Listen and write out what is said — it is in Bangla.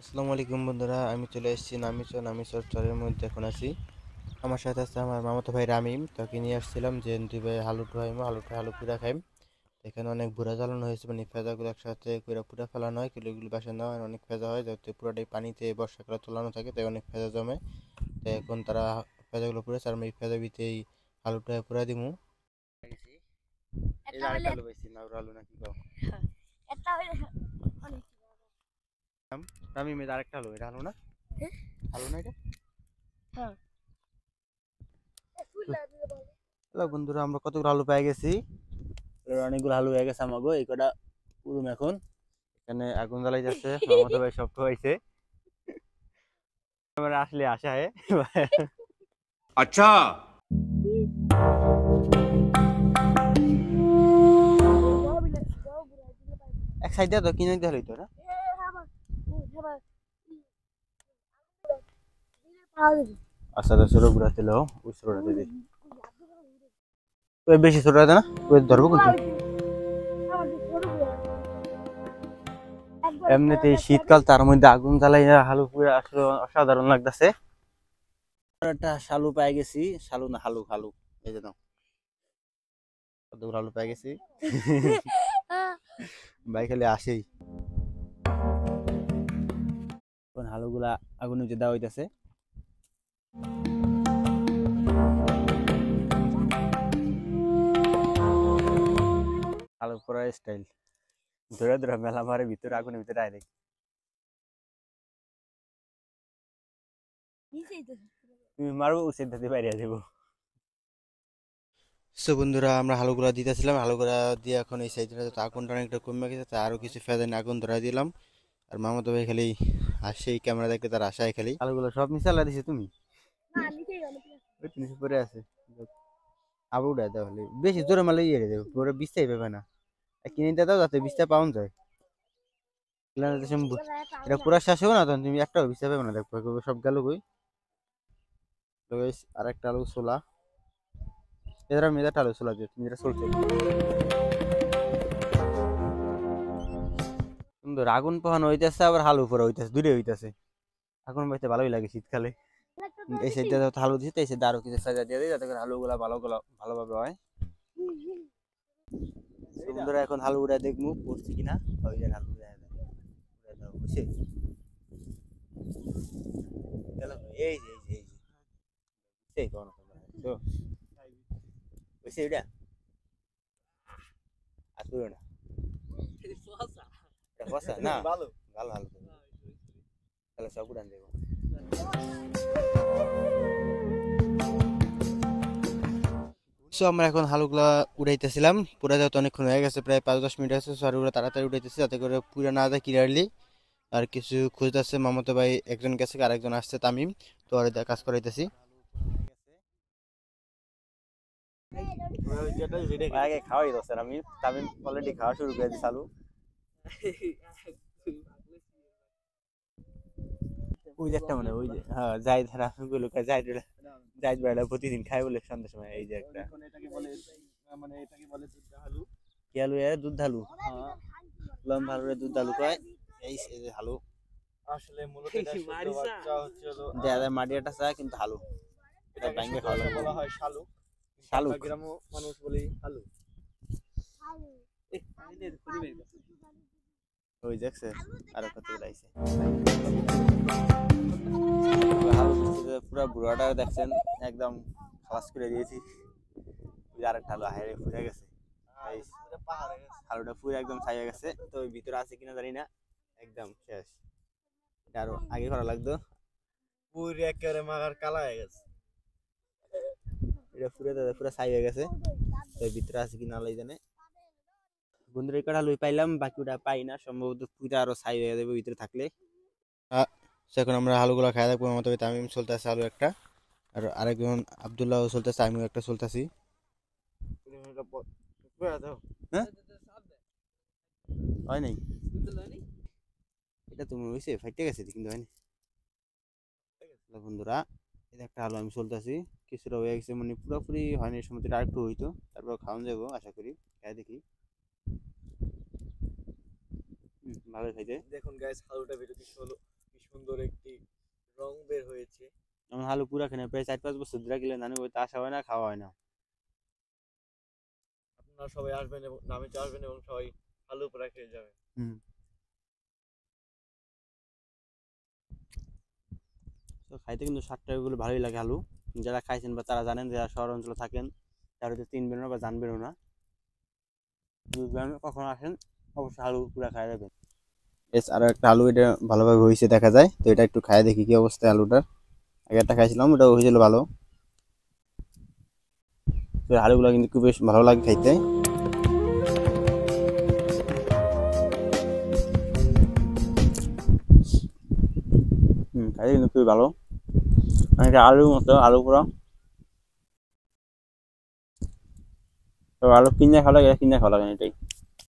আসসালামু আলাইকুম বন্ধুরা, আমি চলে এসেছি নামিচর চরের মধ্যে এখন আছি। আমার সাথে আছে আমার মামাতো ভাই রামিম। তাকে নিয়ে আসছিলাম যে দুই ভাই হালু পুরা খাইম। এখানে অনেক ভুরা জ্বালানো হয়েছে, মানে ফেজাগুলো একসাথে করে পুরা ফেলানো হয়, কিলোগুলো বাসা নেওয়া হয়, অনেক ফেজা হয় যাতে পুরোটাই পানিতে বর্ষাকালে তোলানো থাকে, তাই অনেক ফেজা জমে। তাই এখন তারা ফেজাগুলো পুড়েছে আর আমি এই ফেজা ভিতেই হালুটা পুরা দিমু। এই আরেকটা আলু পাইছি, নাউর আলু নাকি কও? রামিম, এটা আরেকটা আলু, এটা আলু না? আলু না এটা? হ্যালো বন্ধুরা, আমরা কতগুলো আলু পেয়ে গেছি। অনেকগুলো আলু হয়ে গেছে আমাগো, এই কটা পুরুম এখন। এখানে আগুন জ্বালাই যাচ্ছে, মামাতো ভাই সব খাইছে। আমার আসলে আশায় अच्छा। এক সাইডে তো কিনে দিতে হইতো না। আচ্ছা তো ছোট গুড়া দিল, ওই ছোটটা দিদি ওই বেশি ছোট আছে না, ওই ধরবো কিন্তু। এমনিতেই শীতকাল, তার মধ্যে আগুন জ্বালাই হালু পুরো আসলে অসাধারণ লাগতেছে। একটা শালু পেয়ে গেছি, শালু না হালু হালু, এই যে নাও, কতগুলো আলু পেয়ে গেছি। ভাই খালি আসেই, এখন হালুগুলা আগুন নিচে দেওয়া হইতেছে। আলু পোড়ার স্টাইল, ধরে ধরে মেলা মারে ভিতরে, আগুনের ভিতরে ডাইরেক্ট। তুমি মারবো, উচিত দিতে বাইরে দেবো। সো বন্ধুরা, আমরা হালুগুলা দিতেছিলাম, হালুগুলা দিয়ে এখন এই সাইডটা তো আগুনটা অনেকটা কমে গেছে, তাই আরো কিছু ফেদানি আগুন ধরাই দিলাম। আর মামাতো ভাই খালি আসেই, ক্যামেরা দেখতে তার আশায় খালি। আলুগুলো সব মিশালা দিছে তুমি? ওই তো নিচে পড়ে আছে, আবার উড়াই দাও, হলে বেশি জোরে মারলে ইয়ে দেবে, পরে বিস্তাই পাবে না। কিনে দিয়ে দাও যাতে বিস্তার পাওয়া যায়। এটা পুরা শেষ হবে না, তখন তুমি একটাও বিস্তার পাবে না, দেখো সব গেল কই। আর একটা আলু ছোলা, এদের মেয়েদের আলু ছোলা দিয়ে তুমি যেটা চলছে সুন্দর। আগুন পোহানো হইতেছে, আবার হালু পোড়া হইতেছে, দুটোই হইতেছে। আগুন পাইতে ভালোই লাগে শীতকালে। এই সাইডে তো হালু দিচ্ছে, এই সাইডে আরো কিছু সাজা দিয়ে দিই যাতে করে আলুগুলা ভালোভাবে হয়। তো বন্ধুরা, এখন হালু উড়াই দেখবো পড়ছি কিনা। ওই যে হালু উড়াই দাও, বুঝছে? এই যে সেই কোন তো বুঝছে এটা, আর তুই না এটা ফসা না, ভালো ভালো ভালো, তাহলে সব উড়ান দেবো। সো আমরা এখন হালুগুলা উড়াইতেছিলাম, পুরা যাতে অনেকক্ষণ হয়ে গেছে, প্রায় 5-10 মিনিট আছে। সো হালুগুলা তাড়াতাড়ি উঠাইতেছি যাতে করে পুরা না যায় ক্লিয়ারলি। আর কিছু খুঁজতেছে মামাতো ভাই, একজন গেছে আর একজন আসছে তামিম, তো আর কাজ করাইতেছি। আগে খাওয়াই দোস্ত, আমি তামিম অলরেডি খাওয়া শুরু করে দিছি আলু। ওই যে একটা, মানে ওই যে হ্যাঁ জাহিদ, রাফিকুল জাহিদ, জাহিদ ভাইরা প্রতিদিন খায় বলে সন্ধ্যার সময়। এই যে একটা কি আলু, দুধ আলু, লম্বা আলু দুধ আলু কয়। এই যে হালু, আসলে মূলত এটা শুদ্ধ বাচ্চা হচ্ছে হলো মাটিয়াটা চা, কিন্তু হালু এটা ব্যাঙ্গে খাওয়া লাগে, বলা হয় শালুক। শালুক গ্রামীণ মানুষ বলি হালু। ওই দেখছে আর কত উড়াইছে হালু দিচ্ছে, পুরো বুড়াটা দেখছেন একদম খালাস করে দিয়েছি। আরেকটা হালু হাইরে ফুরে গেছে, হালুটা পুরো একদম ছাইয়া গেছে। তো ওই ভিতরে আছে কিনা জানি না, একদম শেষ। এটা আরো আগে করা লাগতো, পুরো একেবারে মাগার কালা হয়ে গেছে। এটা পুরো ছাই হয়ে গেছে, তো ভিতরে আছে কিনা আলাই জানে। বন্ধুরা, এই কটা লই পাইলাম, বাকি ওটা পাই না, সম্ভবত পুরো আরো ছাই হয়ে যাবে ভিতরে থাকলে। এখন আমরা আলুগুলা খাই দেখবো। আমার তবে তামিম চলতেছে আলু একটা, আর আরেকজন আব্দুল্লাহ চলতেছে, আমিও একটা চলতেছি। হ্যাঁ হয় নাই, এটা তুমি হয়েছে ফাইটে গেছে কিন্তু হয়নি। বন্ধুরা, এটা একটা আলু আমি চলতেছি, কিছুটা হয়ে গেছে, মানে পুরোপুরি হয়নি, সমুদ্রে আর একটু হইতো, তারপর খাওয়ান যাবো আশা করি। খাই দেখি, ভালোই খাইতে। দেখুন গাইস, আলুটা ভিতরে কি সুন্দর একটি রং বের হয়েছে। যেমন আলু পুরা খেনে প্রায় 4-5 বছর ধরে গেলে নানি বলতে আসা হয় না, খাওয়া হয় না। আপনারা সবাই আসবেন এবং নামিতে আসবেন এবং সবাই আলু পোড়া খেয়ে যাবেন। তো খাইতে কিন্তু স্বাদটা এগুলো ভালোই লাগে আলু। যারা খাইছেন বা তারা জানেন, যারা শহর অঞ্চলে থাকেন তারা হয়তো চিনবেন না বা জানবেনও না। কখন আসেন অবশ্যই আলু পুরা খাই যাবেন। এস আরো একটা আলু, এটা ভালোভাবে হয়েছে দেখা যায়, তো এটা একটু খাই দেখি কি অবস্থা আলুটার। আগে একটা খাইছিলাম, ওটা হয়েছিল ভালো। তো আলুগুলো কিন্তু খুব বেশ ভালো লাগে খাইতে। খাইতে কিন্তু খুবই ভালো, এটা আলুর মতো আলু পুরা। তো আলু কিনে খাওয়া লাগে, কিনে খাওয়া লাগে না এটাই।